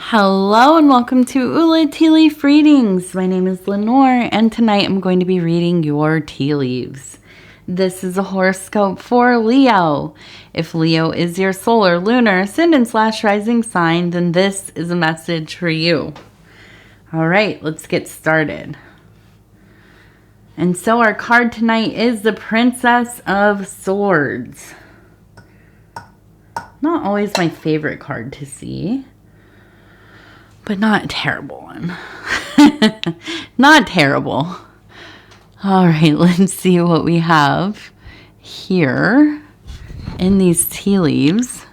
Hello and welcome to Ula Tea Leaf Readings. My name is Lenor and tonight I'm going to be reading your tea leaves. This is a horoscope for Leo. If Leo is your solar, lunar, ascendant/rising sign, then this is a message for you. All right, let's get started. And so our card tonight is the Princess of Swords. Not always my favorite card to see, but not a terrible one. Not terrible. All right, let's see what we have here in these tea leaves.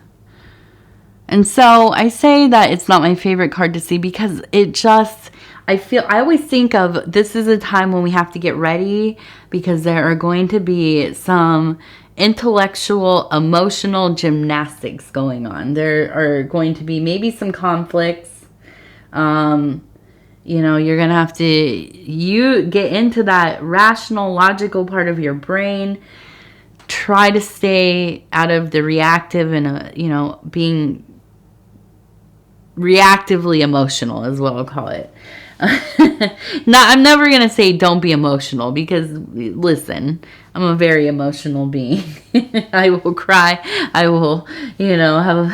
And so I say that it's not my favorite card to see because I always think of this is a time when we have to get ready because there are going to be some intellectual, emotional gymnastics going on. There are going to be maybe some conflicts. You're going to have to get into that rational, logical part of your brain. Try to stay out of the reactive and, being reactively emotional is what I'll call it. I'm never going to say don't be emotional because, listen, I'm a very emotional being. I will cry. I will, have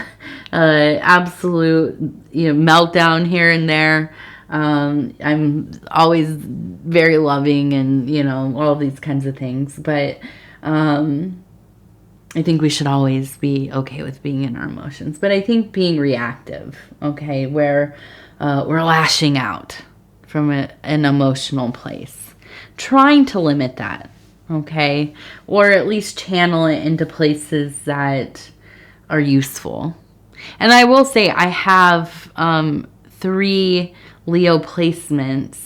absolute, meltdown here and there. I'm always very loving and, all these kinds of things. But I think we should always be okay with being in our emotions. But I think being reactive, okay, where we're lashing out from an emotional place, trying to limit that, okay, or at least channel it into places that are useful. And I will say I have 3 Leo placements,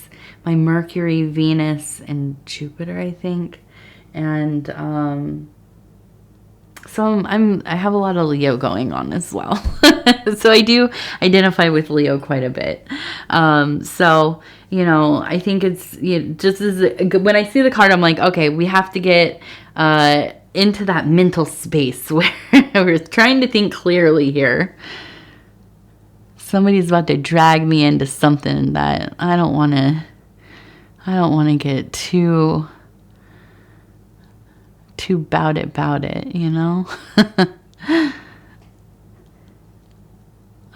my Mercury, Venus, and Jupiter, I think. And so I have a lot of Leo going on as well. So I do identify with Leo quite a bit. I think it's just as when I see the card, I'm like, okay, we have to get into that mental space where we're trying to think clearly here. Somebody's about to drag me into something that I don't want to get too bout it,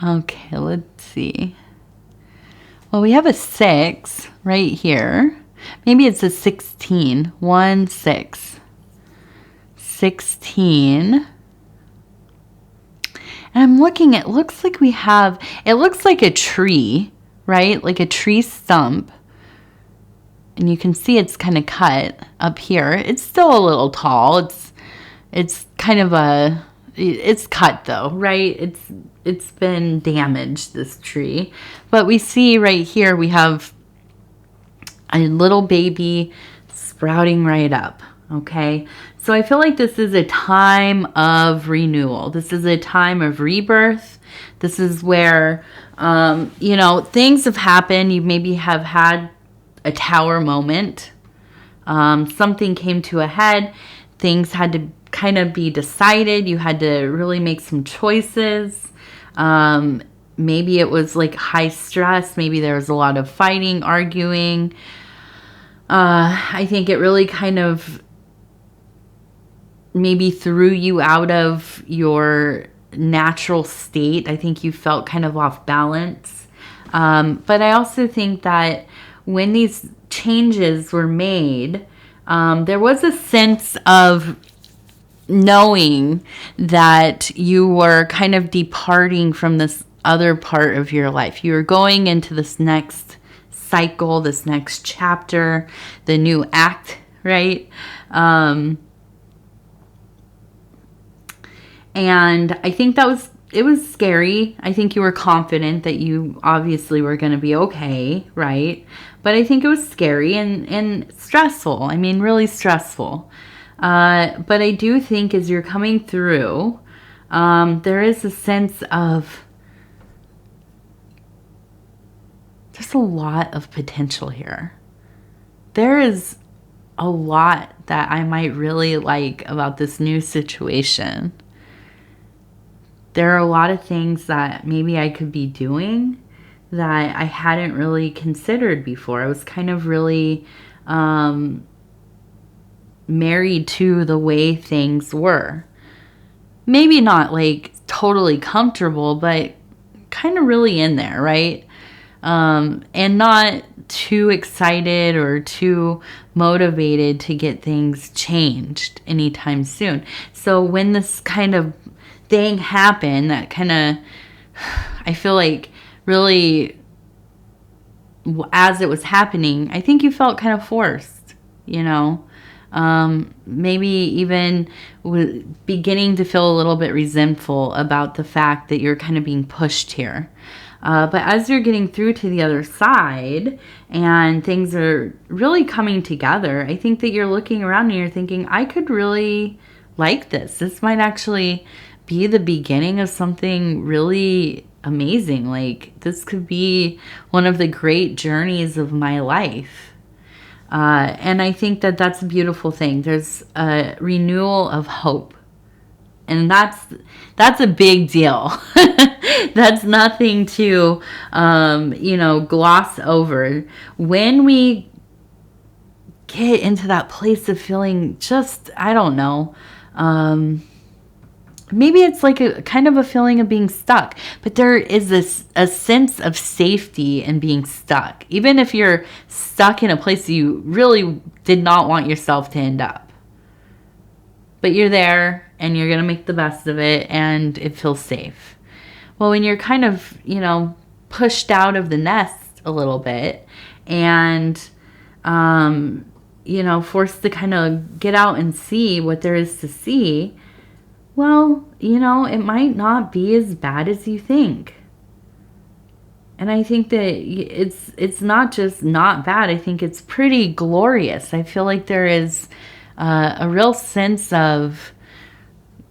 Okay, let's see. Well, we have a 6 right here. Maybe it's a 16. 1, 6. 16. And I'm looking, it looks like it looks like a tree, right? Like a tree stump. And you can see it's kind of cut up here. It's still a little tall. It's kind of it's cut though, right? It's been damaged, this tree. But we see right here, we have a little baby sprouting right up, okay? So I feel like this is a time of renewal. This is a time of rebirth. This is where, things have happened. You maybe have had a tower moment. Something came to a head. Things had to kind of be decided. You had to really make some choices. Maybe it was like high stress. Maybe there was a lot of fighting, arguing. I think it really kind of maybe threw you out of your natural state. I think you felt kind of off balance. But I also think that when these changes were made, there was a sense of knowing that you were kind of departing from this other part of your life. You were going into this next cycle, this next chapter, the new act, right? And I think it was scary. I think you were confident that you obviously were going to be okay, right? But I think it was scary and stressful. I mean, really stressful. But I do think as you're coming through, there is a sense of there's a lot of potential here. There is a lot that I might really like about this new situation. There are a lot of things that maybe I could be doing that I hadn't really considered before. I was kind of really married to the way things were. Maybe not like totally comfortable, but kind of really in there, right? And not too excited or too motivated to get things changed anytime soon. So when this kind of thing happened, that kind of, I feel like really, as it was happening, I think you felt kind of forced, you know? Maybe even beginning to feel a little bit resentful about the fact that you're kind of being pushed here. But as you're getting through to the other side and things are really coming together, I think that you're looking around and you're thinking, I could really like this. This might actually be the beginning of something really amazing. Like, this could be one of the great journeys of my life. And I think that that's a beautiful thing. There's a renewal of hope. And that's a big deal. That's nothing to, gloss over. When we get into that place of feeling just, I don't know, maybe it's like a kind of a feeling of being stuck, but there is a sense of safety in being stuck. Even if you're stuck in a place you really did not want yourself to end up. But you're there and you're going to make the best of it and it feels safe. Well, when you're kind of, pushed out of the nest a little bit and, forced to kind of get out and see what there is to see, well, it might not be as bad as you think. And I think that it's not just not bad. I think it's pretty glorious. I feel like there is a real sense of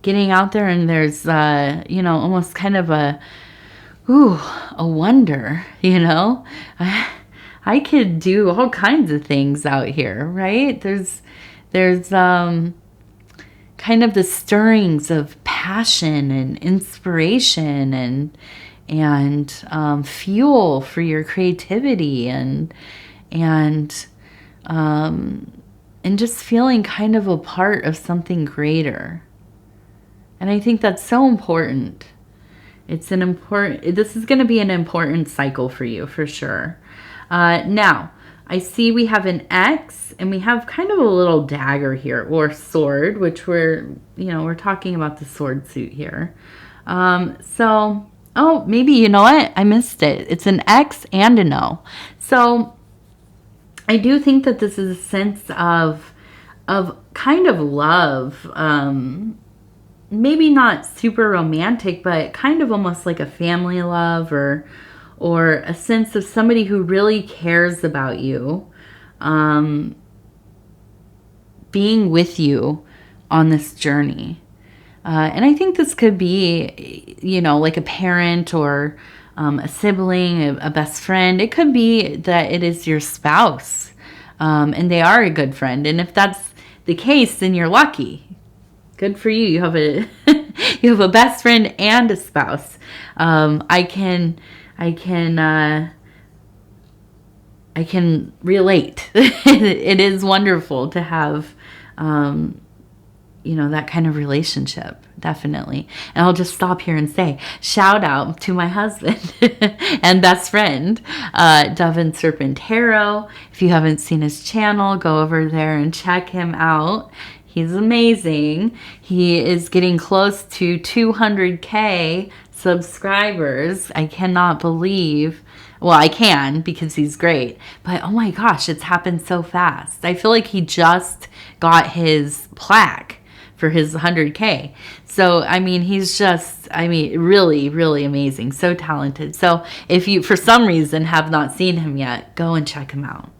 getting out there, and there's, almost kind of a wonder, I could do all kinds of things out here, right? There's kind of the stirrings of passion and inspiration and fuel for your creativity and just feeling kind of a part of something greater. And I think that's so important. This is going to be an important cycle for you for sure. Now, I see we have an X and we have kind of a little dagger here, or sword, which we're talking about the sword suit here. Maybe, you know what? I missed it. It's an X and an O. So I do think that this is a sense of kind of love, maybe not super romantic, but kind of almost like a family love or a sense of somebody who really cares about you, being with you on this journey. And I think this could be, like a parent or a sibling, a best friend. It could be that it is your spouse, and they are a good friend. And if that's the case, then you're lucky. Good for you. You have a best friend and a spouse. I can relate. It is wonderful to have, that kind of relationship. Definitely. And I'll just stop here and say, shout out to my husband and best friend, Dove and Serpent Tarot. If you haven't seen his channel, go over there and check him out. He's amazing. He is getting close to 200K subscribers. I cannot believe. Well, I can because he's great. But oh my gosh, it's happened so fast. I feel like he just got his plaque for his 100K. So, he's just, really, really amazing. So talented. So if you, for some reason, have not seen him yet, go and check him out.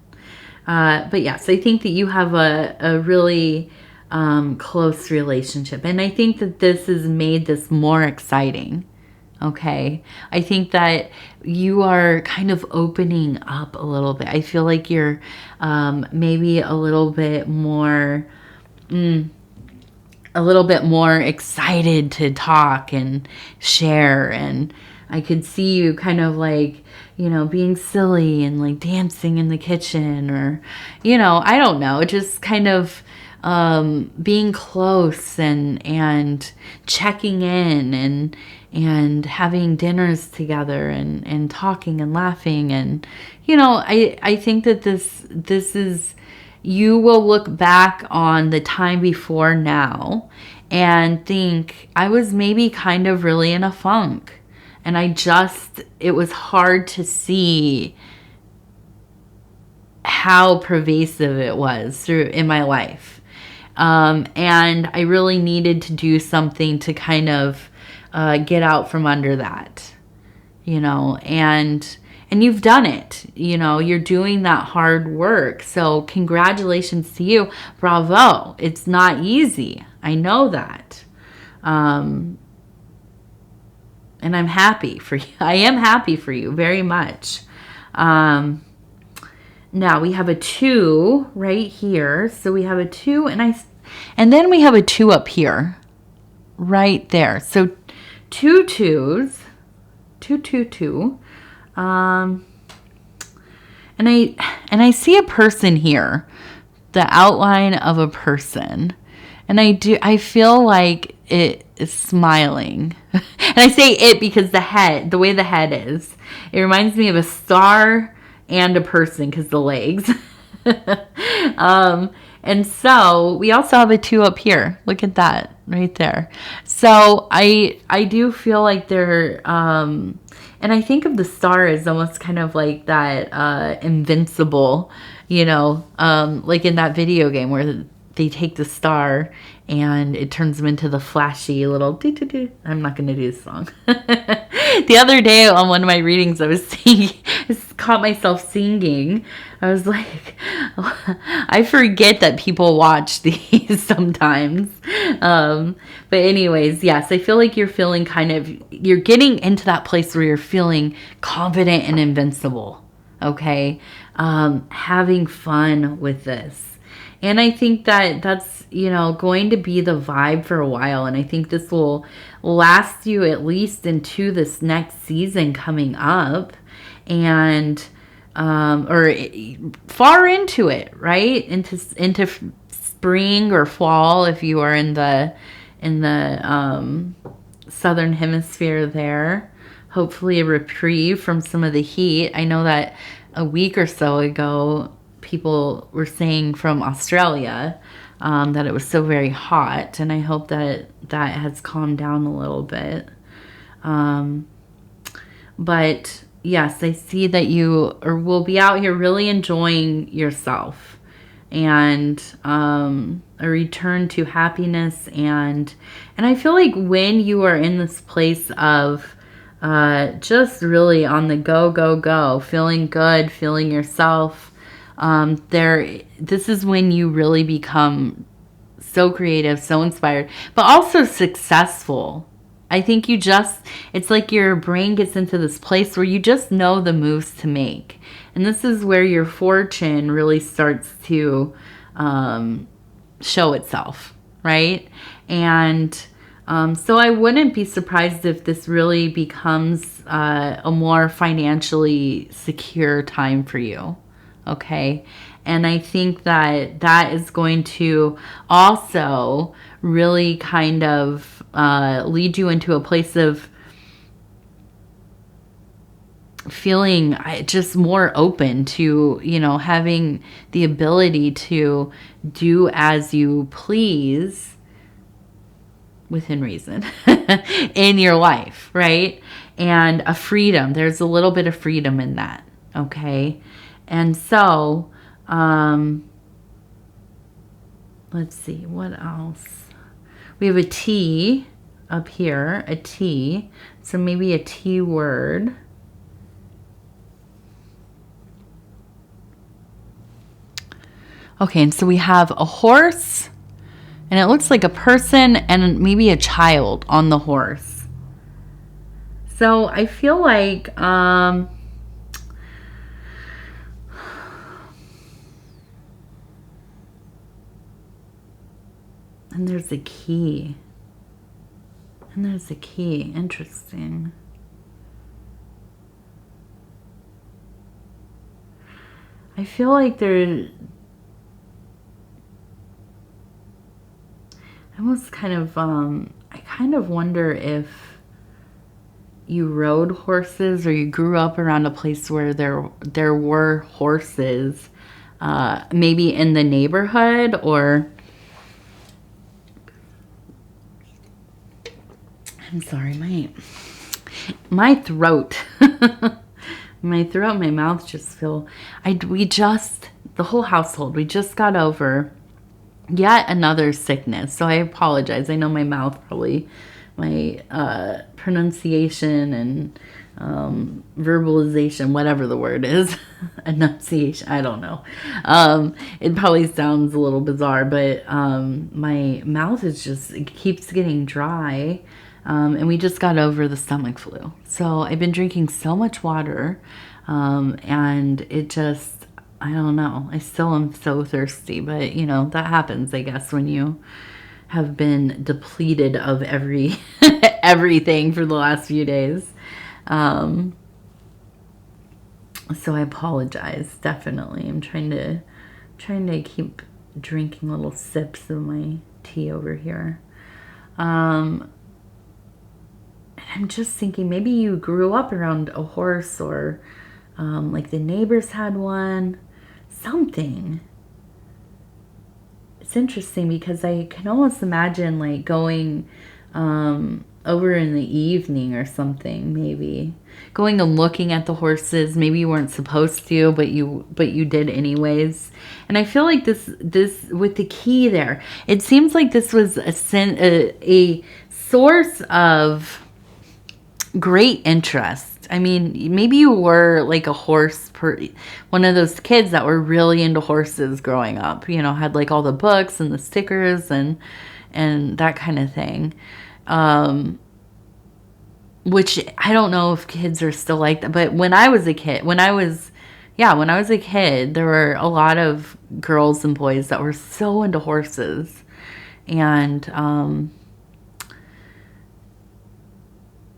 But yes, I think that you have a really close relationship. And I think that this has made this more exciting. Okay. I think that you are kind of opening up a little bit. I feel like you're maybe a little bit more excited to talk and share and I could see you kind of like, you know, being silly and like dancing in the kitchen, or, you know, I don't know, just kind of being close and checking in and having dinners together and talking and laughing. And, you know, I think that this is, you will look back on the time before now and think, I was maybe kind of really in a funk. And it was hard to see how pervasive it was in my life. And I really needed to do something to kind of get out from under that, you know, and you've done it, you know, you're doing that hard work. So congratulations to you. Bravo. It's not easy. I know that. And I'm happy for you. I am happy for you very much. Now we have a 2 right here. So we have a 2 and then we have a 2 up here right there. So 2 2s, 2 2 2. And I see a person here, the outline of a person. And I feel like it is smiling. And I say it because the way the head is, it reminds me of a star and a person because the legs. And so we also have a 2 up here. Look at that right there. So I do feel like they're, and I think of the star as almost kind of like that invincible, you know, like in that video game where they take the star and it turns them into the flashy little doo-doo-doo. I'm not going to do the song. The other day on one of my readings, I was singing, I caught myself singing. I was like, I forget that people watch these sometimes. But anyways, yes, I feel like you're feeling you're getting into that place where you're feeling confident and invincible. Okay. Having fun with this. And I think that that's, you know, going to be the vibe for a while. And I think this will last you at least into this next season coming up, and or far into it, right? Into spring or fall if you are in the southern hemisphere there. Hopefully a reprieve from some of the heat. I know that a week or so ago, people were saying from Australia that it was so very hot, and I hope that that has calmed down a little bit. But yes, I see that you will be out here really enjoying yourself, and a return to happiness, and I feel like when you are in this place of just really on the go, feeling good, feeling yourself, this is when you really become so creative, so inspired, but also successful. I think it's like your brain gets into this place where you just know the moves to make. And this is where your fortune really starts to show itself, right? And so I wouldn't be surprised if this really becomes a more financially secure time for you. Okay. And I think that that is going to also really kind of lead you into a place of feeling just more open to, you know, having the ability to do as you please within reason in your life, right? And a freedom. There's a little bit of freedom in that. Okay. And so, let's see, what else? We have a T up here, a T. So maybe a T word. Okay, and so we have a horse, and it looks like a person and maybe a child on the horse. So I feel like, and there's a key. And there's a key. Interesting. I feel like I almost kind of, I kind of wonder if you rode horses or you grew up around a place where there were horses, maybe in the neighborhood, or I'm sorry, my throat. My throat, my mouth just feel, the whole household, we just got over yet another sickness. So I apologize. I know my mouth probably, my pronunciation and verbalization, whatever the word is, enunciation, I don't know. It probably sounds a little bizarre, but my mouth it keeps getting dry. And we just got over the stomach flu. So I've been drinking so much water, and it just, I don't know. I still am so thirsty, but you know, that happens, I guess, when you have been depleted of everything for the last few days. So I apologize, definitely. I'm trying to keep drinking little sips of my tea over here. I'm just thinking maybe you grew up around a horse, or like the neighbors had one, something. It's interesting because I can almost imagine like going over in the evening or something, maybe going and looking at the horses. Maybe you weren't supposed to, but you did anyways. And I feel like this with the key there, it seems like this was a source of great interest. I mean, maybe you were like a one of those kids that were really into horses growing up, you know, had like all the books and the stickers and that kind of thing. Which I don't know if kids are still like that, but when I was a kid, there were a lot of girls and boys that were so into horses. And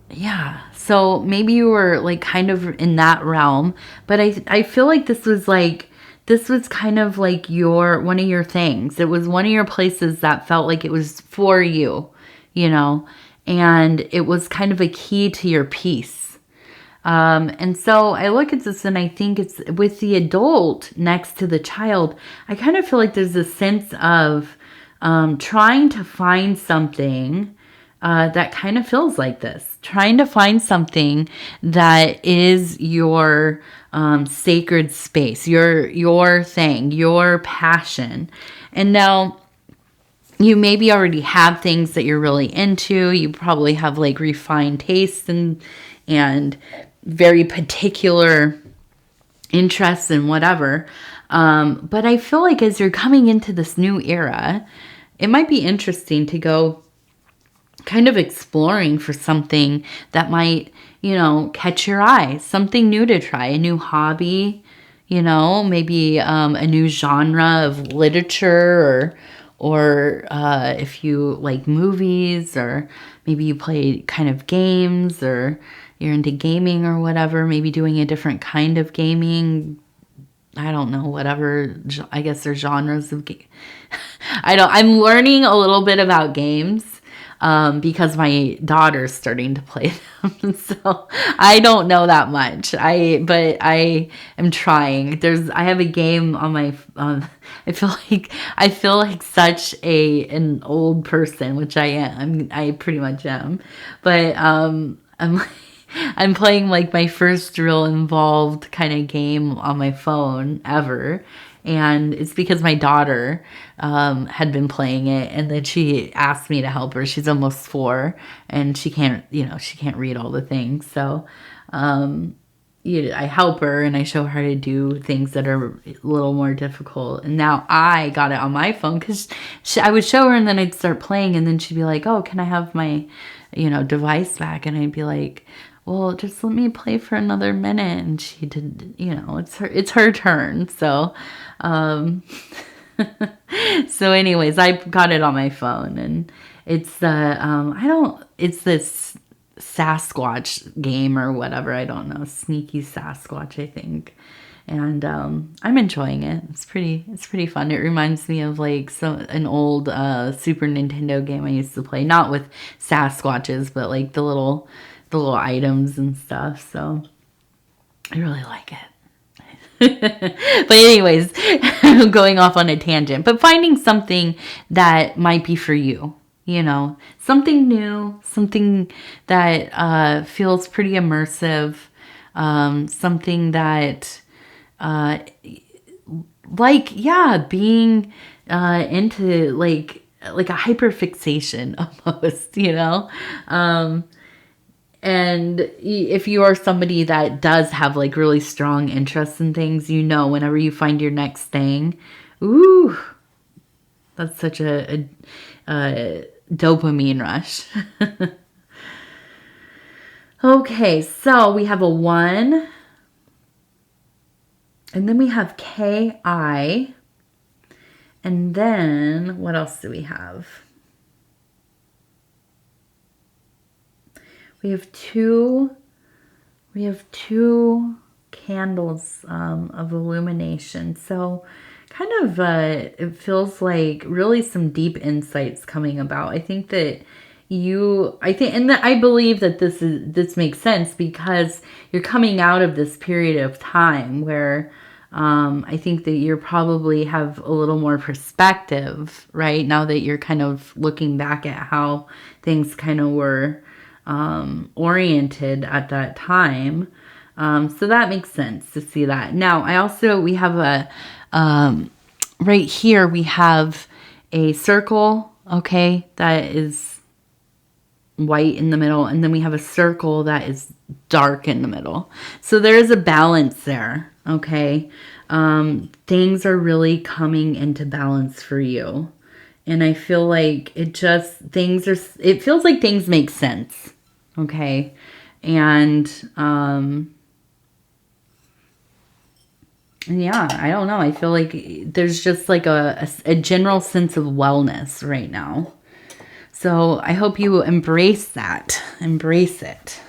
yeah, so maybe you were like kind of in that realm, but I feel like this was kind of like one of your things. It was one of your places that felt like it was for you, you know, and it was kind of a key to your peace. And so I look at this and I think it's with the adult next to the child. I kind of feel like there's a sense of trying to find something that kind of feels like this, trying to find something that is your sacred space, your thing, your passion. And now you maybe already have things that you're really into. You probably have like refined tastes and very particular interests and whatever. But I feel like as you're coming into this new era, it might be interesting to go kind of exploring for something that might, you know, catch your eye, something new to try, a new hobby, you know, maybe a new genre of literature, or if you like movies, or maybe you play kind of games, or you're into gaming or whatever, maybe doing a different kind of gaming. I don't know, whatever. I guess there's genres of I'm learning a little bit about games because my daughter's starting to play them. So I don't know that much. But I am trying. I have a game on my I feel like such an old person, which I am. I pretty much am. But I'm playing like my first real involved kind of game on my phone ever. And it's because my daughter had been playing it, and then she asked me to help her. She's almost 4, and she can't read all the things. So I help her, and I show her how to do things that are a little more difficult. And now I got it on my phone because I would show her, and then I'd start playing, and then she'd be like, "Oh, can I have my, device back?" And I'd be like, "Well, just let me play for another minute." And she did, it's her turn. So, so anyways, I got it on my phone, and it's it's this Sasquatch game or whatever. I don't know. Sneaky Sasquatch, I think. And I'm enjoying it. It's pretty fun. It reminds me of like an old Super Nintendo game I used to play, not with Sasquatches, but like the little items and stuff. So I really like it. But anyways, I'm going off on a tangent. But finding something that might be for you, you know, something new, something that feels pretty immersive, something that like, yeah, being into like a hyperfixation almost, you know. And if you are somebody that does have like really strong interests in things, you know, whenever you find your next thing, ooh, that's such a dopamine rush. Okay, so we have a 1. And then we have KI. And then what else do we have? We have two candles of illumination. So kind of it feels like really some deep insights coming about. I think that I believe that this makes sense because you're coming out of this period of time where I think that you probably have a little more perspective, right? Now that you're kind of looking back at how things kind of were oriented at that time. So that makes sense to see that. Now, we have right here, we have a circle, okay, that is white in the middle, and then we have a circle that is dark in the middle. So there is a balance there, okay? Things are really coming into balance for you. And I feel like it feels like things make sense, okay? And, yeah, I don't know. I feel like there's just like a general sense of wellness right now. So I hope you embrace that. Embrace it.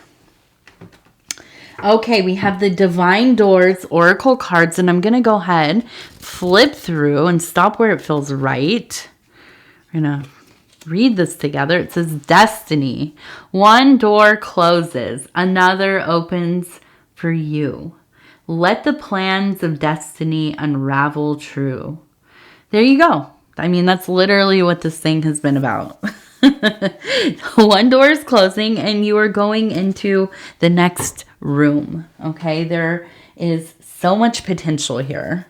Okay, we have the Divine Doors Oracle cards, and I'm going to go ahead, flip through, and stop where it feels right. We're going to read this together. It says Destiny. One door closes, another opens for you. Let the plans of destiny unravel true. There you go. I mean, that's literally what this thing has been about. One door is closing and you are going into the next room. Okay, there is so much potential here.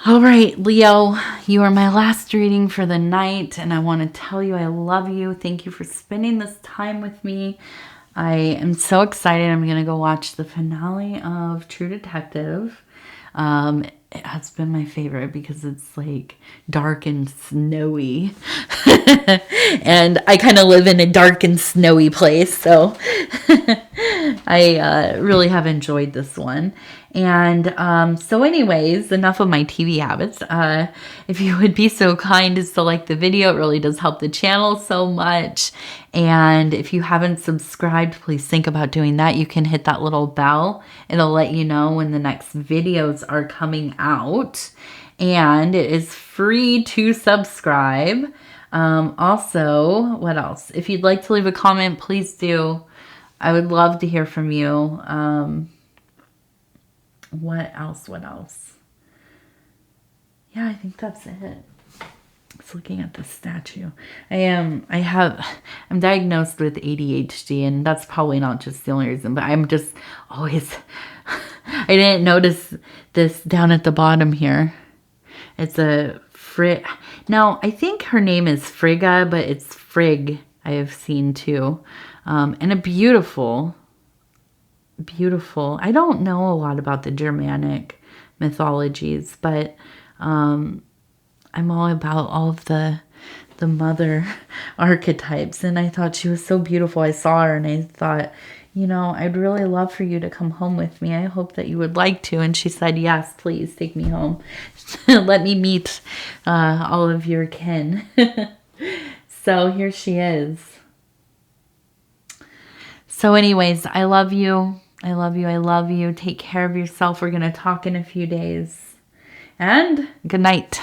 All right, Leo, you are my last reading for the night, and I want to tell you I love you. Thank you for spending this time with me. I am so excited. I'm going to go watch the finale of True Detective. It has been my favorite because it's like dark and snowy. And I kind of live in a dark and snowy place. So I really have enjoyed this one. And so anyways, enough of my TV habits. If you would be so kind as to like the video, it really does help the channel so much. And if you haven't subscribed, please think about doing that. You can hit that little bell. It'll let you know when the next videos are coming out. And it is free to subscribe. Also, what else? If you'd like to leave a comment, please do. I would love to hear from you. What else? Yeah, I think that's it. Just looking at the statue. I'm diagnosed with ADHD, and that's probably not just the only reason, but I'm just always, I didn't notice this down at the bottom here. It's a now I think her name is Frigga, but it's Frigg I have seen too. And a beautiful, I don't know a lot about the Germanic mythologies, but I'm all about all of the mother archetypes, and I thought she was so beautiful. I saw her and I thought, you know, I'd really love for you to come home with me. I hope that you would like to. And she said, yes, please take me home. Let me meet all of your kin. So here she is. So anyways, I love you. I love you. I love you. Take care of yourself. We're going to talk in a few days. And good night.